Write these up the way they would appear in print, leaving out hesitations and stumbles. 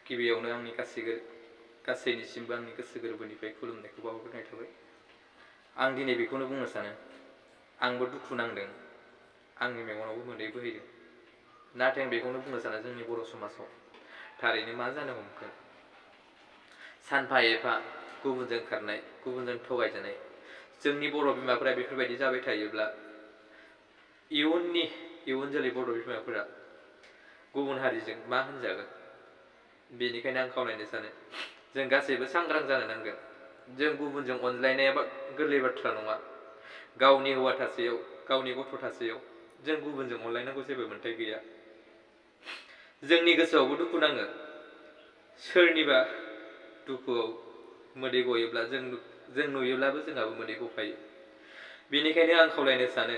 गिबियावनो आंनि गासैनिसिमबो आंनि गोसो गोरबोनिफ्राय खुलुमनायखौ बावहरनाय थाबाय। आं दिनै बेखौनो बुंनो सानो, आंबो दुखु नांदों, आंनि मेगनावबो मोदै बोहैदों। नाथाय आं बेखौनो बुंनो सानो, जोंनि बर' समाजाव थारैनो मा जानो हमखो? सानफा एफा गुबुनजों खारनाय, गुबुनजों थगायजानाय। जोंनि बर' बिमाफोरा बेफोरबायदि जाबाय थायोब्ला इयुन जोलै बर' बिमाफोरा गुबुन हारिजों मा होनजागोन? बेनिखायनो आं खावलायनो सानो, जों गासैबो सांग्रां जानो नांगोन। जों गुबुनजों अनज्लायनाया गोरलै बाथ्रा नङा। गावनि हौवा थासेयाव, गावनि गथ' थासेयाव जों गुबुनजों अनलायनांगौ जेबो मोन्थाय गैया। जोंनि गोसोआवबो दुखु नाङो। सोरनिबा दुखुआव मोदै गयोब्ला जों नुयोब्लाबो जोंहाबो मोदै गफायो। बेनिखायनो आं खावलायनो सानो,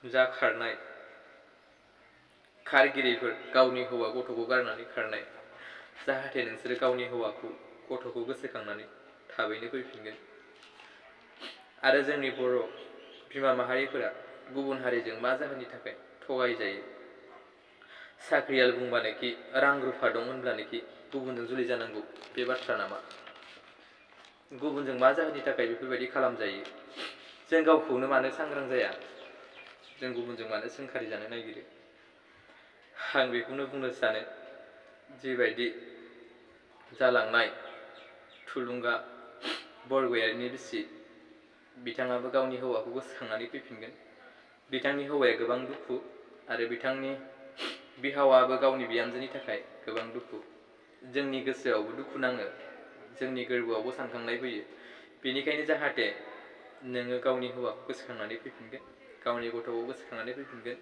जा खारगिरिफोर, गावनि हौवा गथ'खौ गारनानै खारनाय, जाहाथे नोंसोरो गावनि हौवाखौ गथ'खौ गोसोखांनानै थाबैनो फैफिनगोन। आरो जोंनि बर' बिमा माहारिफोरा गुबुन हारिजों मा जाहोननि थाखाय थगायजायो? साख्रियाल बुंबानोखि, रां रुफा दं होनब्लानोखि गुबुनजों जुलि जानांगौ, बे बाथ्रा नामा? गुबुनजों मा जाहोननि थाखाय बेफोरबायदि खालामजायो? जों गावखौनो मानो सांग्रां जाया? जों गुबुनजों मानो सोंखारि जानो नागिरो? आं बेखौनो बुंनो सानो, जिबायदि जालांनाय थुलुंगा बरगयारिनि बिसि, बिथाङाबो गावनि हौवाखौ गोसोखांनानै फैफिनगोन। बिथांनि हौवाया गोबां दुखु, आरो बिथांनि बिहावाबो गावनि बिहामजोनि थाखाय गोबां दुखु। जोंनि गोसोआवबो दुखु नाङो, जोंनि गोरबोआवबो सानखांनाय फैयो। बेनिखायनो जाहाथे नोङो गावनि हौवाखौ गोसोखांनानै फैफिनगोन, गावनि गथ'खौ गोसोखांनानै फैफिनगोन।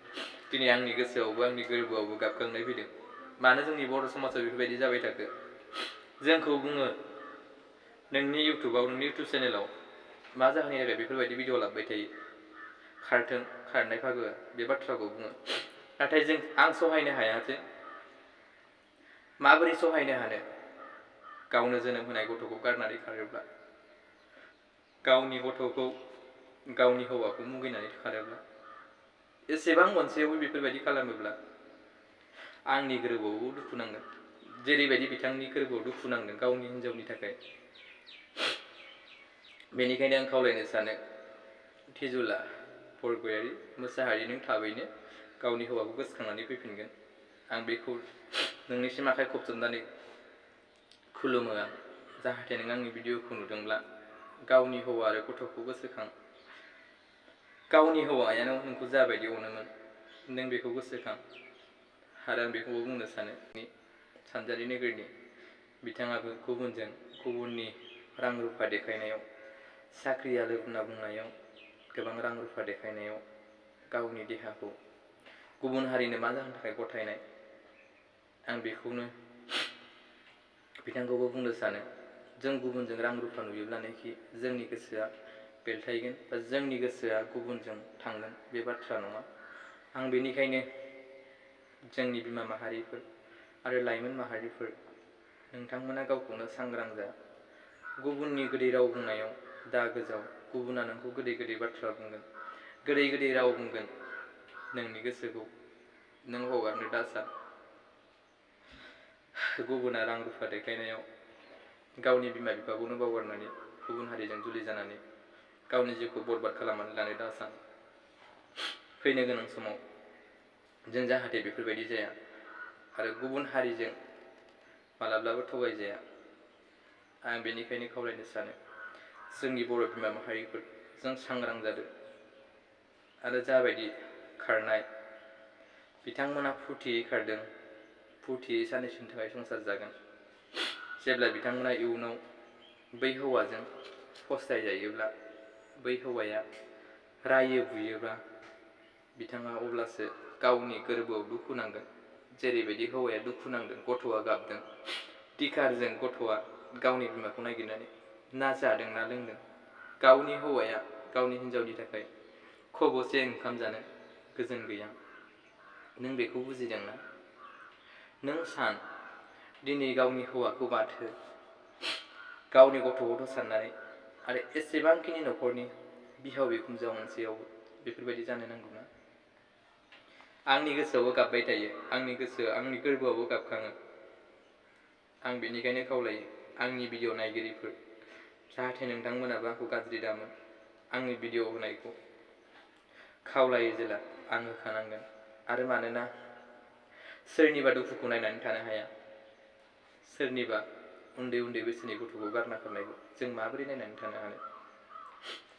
दिनै आंनि गोसोआवबो, आंनि गोरबोआवबो गाबखांनाय फैदों। मानो जोंनि बर' समाजाव बेफोरबायदि जाबाय थाखो? जोंखौ बुङो, नोंनि इउटुब चेनेलाव मा जाहोननि थाखाय बेफोरबायदि भिडिअ लाबोबाय थायो? खारथों, खारनाय फागोआ, बे बाथ्राखौ बुङो। नाथाय आं सहायनो हाया जे, माबोरै सहायनो हानो? गावनो जोनोम होनाय गथ'खौ गारनानै खारोब्ला, गावनि गथ'खौ, गावनि हौवाखौ मुगैनानै खारोब्ला, एसेबां अनसेयावबो बेफोरबायदि खालामोब्ला, आंनि गोरबोआवबो दुखु नांगोन। जेरैबायदि बिथांनि गोरबोआव दुखु नांदों गावनि हिनजावनि थाखाय। बेनिखायनो आं खावलायनो सानो, थिजुला बरगयारि मोसाहारि, नों थाबैनो गावनि हौवाखौ गोसोखांनानै फैफिनगोन। आं बेखौ नोंनिसिम आखाइ खबजोबनानै खुलुमो आं। जाहाथे नों आंनि भिडिअखौ नुदोंब्ला गावनि हौवा आरो गथ'खौ गोसोखां। गावनि हौवायानो नोंखौ जाबायदि अनोमोन, नों बेखौ गोसोखां। आरो आं बेखौबो बुंनो सानो, सानजारि नोगोरनि बिथाङाबो गुबुननि रां रुफा देखायनायाव, साख्रियाल होनना बुंनायाव, गोबां रां रुफा देखायनायाव गावनि देहाखौ गुबुन हारिनो मा जाहोननि थाखाय गथायनाय? आं बेखौनो बिथांखौबो बुंनो सानो, जों गुबुनजों रां रुफा नुयोब्लानोखि जोंनि गोसोआ बेलथायगोन, बा जोंनि गोसोआ गुबुनजों थांगोन, बे बाथ्रा नङा। आं बेनिखायनो जोंनि बिमा माहारिफोर आरो लाइमोन माहारिफोर, नोंथांमोना गावखौनो सांग्रां जा। गुबुननि गोदै राव बुंनायाव दा गोजाव। गुबुना नोंखौ गोदै गोदै बाथ्रा बुंगोन, गोदै गोदै राव बुंगोन, नोंनि गोसोखौ नों हगारनो दा सान। गुबुना रां रुफा देखायनायाव गावनि बिमा बिफाखौनो बावगारनानै गुबुन हारिजों जुलि जानानै गावनि जिउखौ बरबाद खालामनानै लानो दा सान। फैनो गोनां समाव जों जाहाथे बेफोरबायदि जाया, आरो गुबुन हारिजों मालाब्लाबो थगायजाया। आं बेनिखायनो खावलायनो सानो, जोंनि बर' बिमा माहारिफोर, जों सांग्रां जादो। आरो जाबायदि खारनाय, बिथांमोना फुरथियै खारदों, फुरथियै साननैसोनि थाखाय संसार जागोन। जेब्ला बिथांमोना इयुनाव बै हौवाजों फस्थायजायोब्ला, बै हौवाया रायो बुयोब्ला, बिथाङा अब्लासो गावनि गोरबोआव दुखु नांगोन। जेरैबायदि हौवाया दुखु नांदों, गथ'आ गाबदों, धिखारजों गथ'आ गावनि बिमाखौ नागिरनानै ना जादों ना लोंदों। गावनि हौवाया गावनि हिनजावनि थाखाय खब'से ओंखाम जानो गोजोन गैया। नों बेखौ बुजिदोंना? नों सान, दिनै गावनि हौवाखौ बाद हो, गावनि गथ'खौथ' साननानै, आरो एसेबांखिनि न'खरनि बिहाव बिखुनजोआव मोनसेयावबो बेफोरबायदि जानो नांगौना? आंनि गोसोआवबो गाबबाय थायो, आंनि गोरबोआवबो गाबखाङो। आं बेनिखायनो खावलायो आंनि भिडिअ नायगिरिफोर, जाहाथे नोंथांमोनाबो आंखौ गाज्रि दामोन। आंनि भिडिअ होनायखौ खावलायो जेला आं होखानांगोन। आरो मानोना सोरनिबा दुखुखौ नायनानै थानो हाया, सोरनिबा उन्दै उन्दै बैसोनि गथ'खौ गारना खारनायखौ जों माबोरै नायनानै थानो हानो।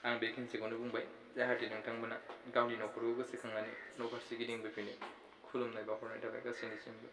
आं बेखिनिखौनो बुंबाय, जाहाथे नोंथांमोना गावनि न'खरखौ गोसोखांनानै न' फारसे गिदिंबोफिनो। खुलुमनाय बावहरनाय थाबाय गासैनिसिमबो।